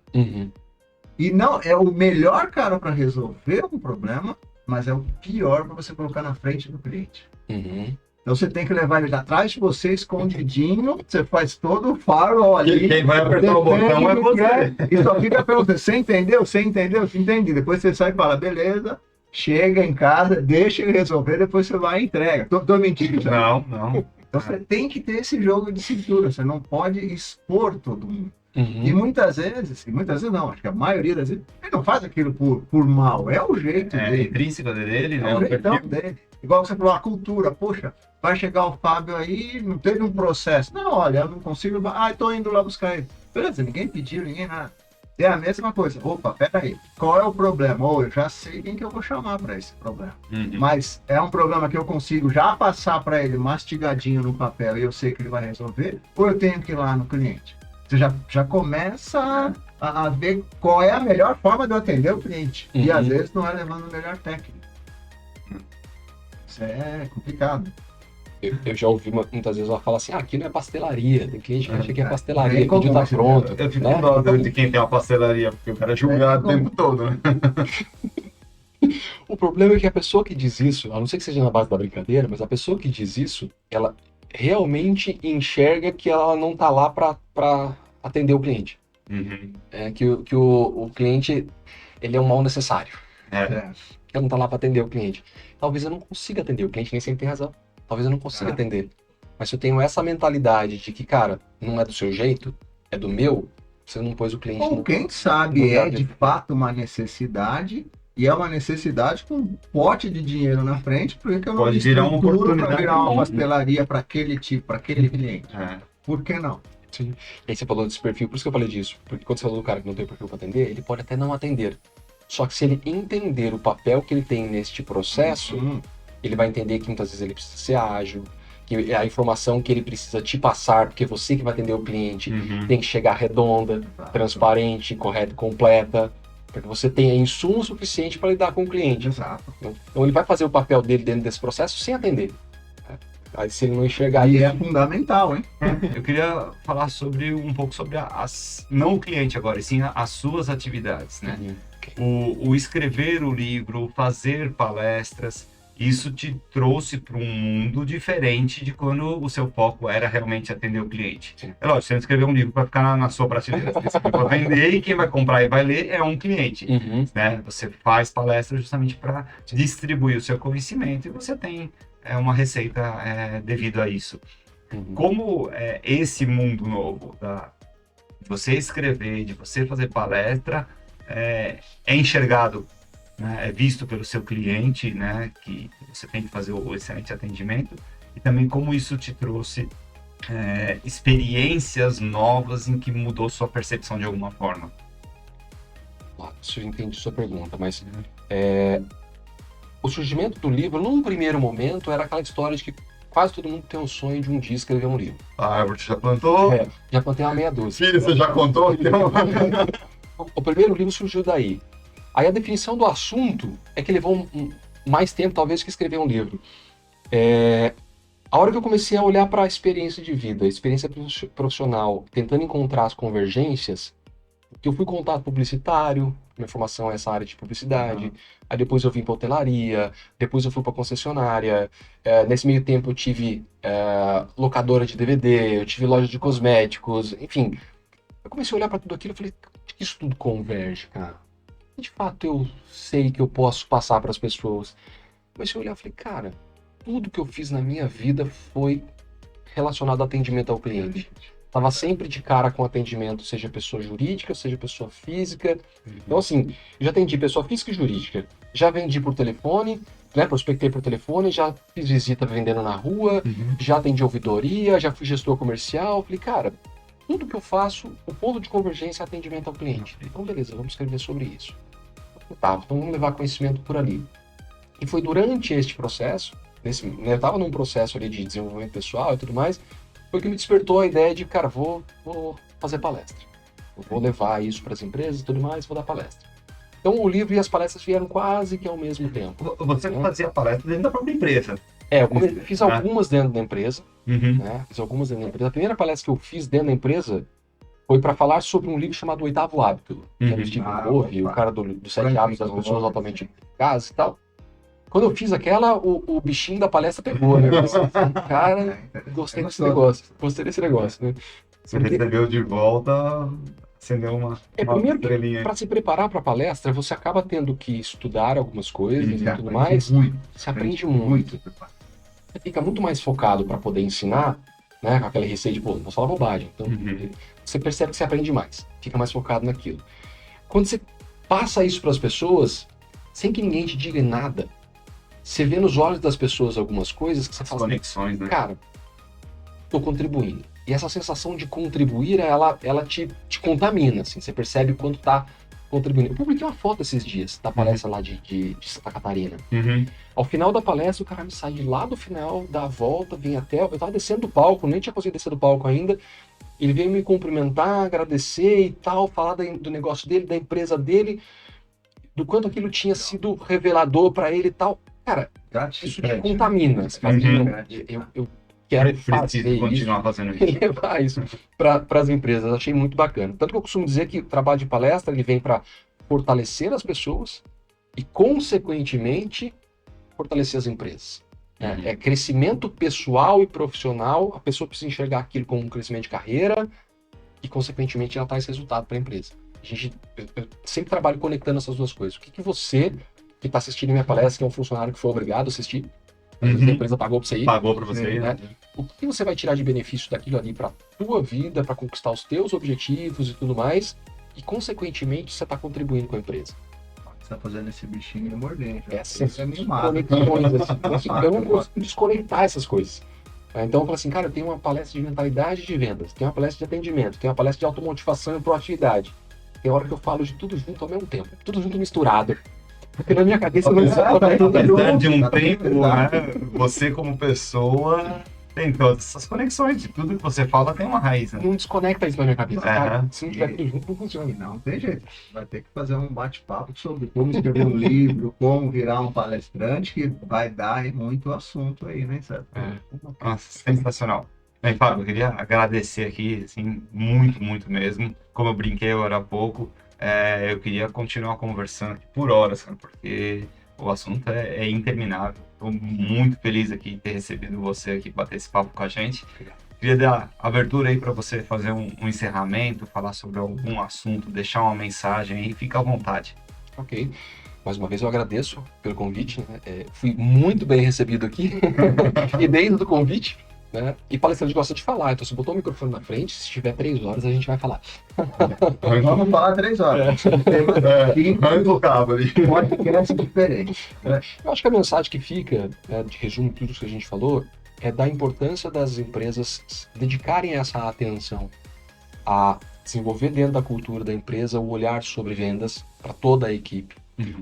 E não é o melhor cara para resolver um problema, mas é o pior para você colocar na frente do cliente. Então você tem que levar ele atrás de você, escondidinho, você faz todo o farol ali. Quem vai apertar o botão é você. E só fica perguntando, você entendeu? Você entendeu? Você entendi. Depois você sai e fala, beleza, chega em casa, deixa ele resolver, depois você vai e entrega. Tô mentindo. Não. Então você tem que ter esse jogo de cintura, você não pode expor todo mundo. E muitas vezes não, acho que a maioria das vezes, ele não faz aquilo por mal, é o jeito É dele. intrínseco dele, É né? o O jeitão perfil. dele. Igual você falou, a cultura, poxa, vai chegar o Fábio aí, não teve um processo. Não, olha, eu não consigo, estou indo lá buscar ele. Beleza, ninguém pediu, ninguém nada. É a mesma coisa. Opa, peraí, qual é o problema? Ou eu já sei quem que eu vou chamar para esse problema. Mas é um problema que eu consigo já passar para ele mastigadinho no papel e eu sei que ele vai resolver, ou eu tenho que ir lá no cliente? Você já começa a ver qual é a melhor forma de eu atender o cliente. E às vezes não é levando o melhor técnico. Isso é complicado. Eu já ouvi muitas vezes ela fala assim, aqui não é pastelaria, tem cliente que acha que é pastelaria, bem o pedido tá comum, pronto. Eu fico né? com dó de quem tem uma pastelaria, porque o cara é julgado o tempo todo, né? O problema é que a pessoa que diz isso, a não ser que seja na base da brincadeira, mas a pessoa que diz isso, ela realmente enxerga que ela não tá lá para atender o cliente. É que o cliente, ele é um mal necessário. É. Eu não tá lá para atender o cliente. Talvez eu não consiga atender, o cliente nem sempre tem razão. Talvez eu não consiga atender. Mas se eu tenho essa mentalidade de que, cara, não é do seu jeito, é do meu, você não pôs o cliente Ou no... quem sabe é de fato uma necessidade, e é uma necessidade com um pote de dinheiro na frente, porque eu não Pode virar uma estruturo para oportunidade. virar uma pastelaria para aquele tipo, para aquele cliente. Por que não? Sim. E aí você falou desse perfil, por isso que eu falei disso. Porque quando você falou do cara que não tem perfil para atender, ele pode até não atender. Só que se ele entender o papel que ele tem neste processo, ele vai entender que muitas vezes ele precisa ser ágil, que a informação que ele precisa te passar, porque você que vai atender o cliente, tem que chegar redonda, transparente, correta e completa, para que você tenha insumo suficiente para lidar com o cliente. Exato. Então ele vai fazer o papel dele dentro desse processo sem atender. Aí se ele não enxergar E isso... é fundamental, hein? Eu queria falar um pouco sobre não o cliente agora, e sim as suas atividades, né? O escrever o livro, fazer palestras, isso te trouxe para um mundo diferente de quando o seu foco era realmente atender o cliente. Sim. É lógico, você não escreveu um livro para ficar na sua prateleira, você escreveu para vender e quem vai comprar e vai ler é um cliente. Né? Você faz palestras justamente para distribuir o seu conhecimento e você tem uma receita devido a isso. Como esse mundo novo de você escrever, de você fazer palestra, é enxergado, né, é visto pelo seu cliente, né, que você tem que fazer o excelente atendimento, e também como isso te trouxe experiências novas em que mudou sua percepção de alguma forma. Isso eu entendi sua pergunta, mas o surgimento do livro, num primeiro momento, era aquela história de que quase todo mundo tem um sonho de um dia escrever um livro. A árvore já plantou? Já plantei uma meia dúzia. Filho, você já contou? Então... O primeiro livro surgiu daí. Aí a definição do assunto é que levou mais tempo, talvez, que escrever um livro. A hora que eu comecei a olhar para a experiência de vida, a experiência profissional, tentando encontrar as convergências, que eu fui contato publicitário, minha formação é essa área de publicidade, aí depois eu vim para hotelaria, depois eu fui para concessionária, nesse meio tempo eu tive locadora de DVD, eu tive loja de cosméticos, enfim. Eu comecei a olhar para tudo aquilo e falei, isso tudo converge, cara. De fato eu sei que eu posso passar para as pessoas. Comecei a olhar e falei, cara, tudo que eu fiz na minha vida foi relacionado ao atendimento ao cliente. Estava sempre de cara com atendimento, seja pessoa jurídica, seja pessoa física. Então, assim, eu já atendi pessoa física e jurídica. Já vendi por telefone, né? Prospectei por telefone, já fiz visita vendendo na rua, já atendi ouvidoria, já fui gestor comercial. Falei, cara, tudo que eu faço, o ponto de convergência é atendimento ao cliente. Então, beleza, vamos escrever sobre isso. Tá, então vamos levar conhecimento por ali. E foi durante este processo, eu estava num processo ali de desenvolvimento pessoal e tudo mais, foi que me despertou a ideia de, cara, vou fazer palestra. Eu vou levar isso para as empresas e tudo mais, vou dar palestra. Então o livro e as palestras vieram quase que ao mesmo tempo. Você fazia palestra dentro da própria empresa. Eu fiz algumas dentro da empresa, né? Fiz algumas dentro da empresa. A primeira palestra que eu fiz dentro da empresa foi para falar sobre um livro chamado O Oitavo Hábito, que era o Stephen Covey, o cara dos 7 hábitos das pessoas altamente eficazes e tal. Quando eu fiz aquela, o bichinho da palestra pegou, né? Eu pensei, cara, gostei desse negócio. Né? Você recebeu de volta, acendeu uma primeiro, para se preparar para a palestra, você acaba tendo que estudar algumas coisas e tudo mais. Você aprende muito. Você fica muito mais focado para poder ensinar, né? Com aquele receio de, não posso falar bobagem. Então, você percebe que você aprende mais. Fica mais focado naquilo. Quando você passa isso para as pessoas, sem que ninguém te diga nada, você vê nos olhos das pessoas algumas coisas que você As fala assim, conexões, né? cara, tô contribuindo. E essa sensação de contribuir, ela te contamina, assim, você percebe quando tá contribuindo. Eu publiquei uma foto esses dias da palestra lá de Santa Catarina. Uhum. Ao final da palestra, o cara me sai de lá do final, dá a volta, vem até. Eu tava descendo do palco, nem tinha conseguido descer do palco ainda. Ele veio me cumprimentar, agradecer e tal, falar do negócio dele, da empresa dele, do quanto aquilo tinha sido revelador para ele e tal. Cara, isso te contamina. Você fala, Uhum. "Não, eu quero fazer Preciso continuar isso fazendo e isso. levar isso para as empresas. Achei muito bacana. Tanto que eu costumo dizer que o trabalho de palestra ele vem para fortalecer as pessoas e, consequentemente, fortalecer as empresas. Uhum. É crescimento pessoal e profissional, a pessoa precisa enxergar aquilo como um crescimento de carreira e, consequentemente, ela traz resultado para a empresa. Eu sempre trabalho conectando essas duas coisas. O que você, que está assistindo minha palestra, que é um funcionário que foi obrigado a assistir, às vezes a empresa pagou para você ir, Pagou para você, né? o que você vai tirar de benefício daquilo ali para tua vida, para conquistar os teus objetivos e tudo mais, e, consequentemente, você está contribuindo com a empresa. Você tá fazendo esse bichinho morder. Essas é animado. conexões, assim, eu não consigo desconectar essas coisas. Então eu falo assim, cara, eu tenho uma palestra de mentalidade de vendas, tem uma palestra de atendimento, tem uma palestra de automotivação e proatividade. Tem hora que eu falo de tudo junto ao mesmo tempo, tudo junto misturado. Porque na minha cabeça não Apesar de um Tá tempo, pesado. né? Você como pessoa tem todas essas conexões. De tudo que você fala tem uma raiz, né? não desconecta isso na minha cabeça. Cara, Aham. se não tiver tudo junto, não funciona. Não tem jeito. Vai ter que fazer um bate-papo sobre como escrever um livro, como virar um palestrante, que vai dar muito assunto aí, né, Sérgio? Nossa, sensacional. Bem, Fábio, eu queria agradecer aqui, assim, muito, muito mesmo. Como eu brinquei agora há pouco, eu queria continuar conversando aqui por horas, cara, porque o assunto é interminável. Estou muito feliz aqui em ter recebido você aqui, bater esse papo com a gente. Queria dar abertura aí para você fazer um encerramento, falar sobre algum assunto, deixar uma mensagem aí, fica à vontade. Ok. Mais uma vez eu agradeço pelo convite, né? Fui muito bem recebido aqui, e desde o convite, né? E palestrante gosta de falar, então se botou o microfone na frente, se tiver 3 horas a gente vai falar. Vamos falar 3 horas. Arranca o cabo ali. Podcast diferente. Eu acho que a mensagem que fica, né, de resumo tudo isso que a gente falou, é da importância das empresas dedicarem essa atenção a desenvolver dentro da cultura da empresa o olhar sobre vendas para toda a equipe,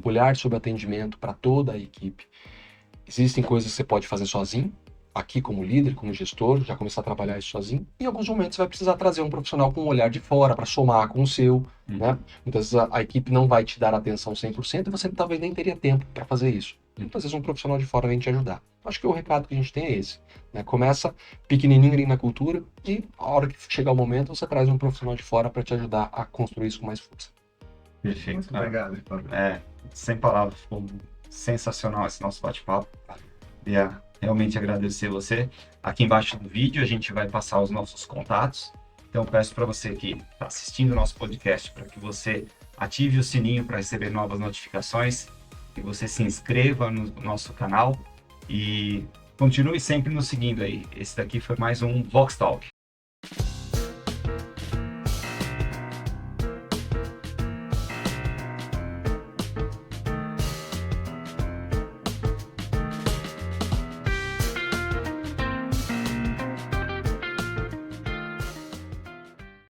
olhar sobre atendimento para toda a equipe. Existem coisas que você pode fazer sozinho, aqui como líder, como gestor, já começar a trabalhar isso sozinho. Em alguns momentos você vai precisar trazer um profissional com um olhar de fora para somar com o seu, né? Muitas vezes a equipe não vai te dar atenção 100% e você talvez nem teria tempo para fazer isso. Muitas vezes um profissional de fora vem te ajudar. Acho que o recado que a gente tem é esse, né? Começa pequenininho ali na cultura e a hora que chegar o momento você traz um profissional de fora para te ajudar a construir isso com mais força. Perfeito. Muito obrigado, Fábio. Sem palavras, ficou sensacional esse nosso bate-papo. Queria realmente agradecer você. Aqui embaixo do vídeo a gente vai passar os nossos contatos. Então peço para você que está assistindo o nosso podcast para que você ative o sininho para receber novas notificações, que você se inscreva no nosso canal e continue sempre nos seguindo aí. Esse daqui foi mais um Vox Talk.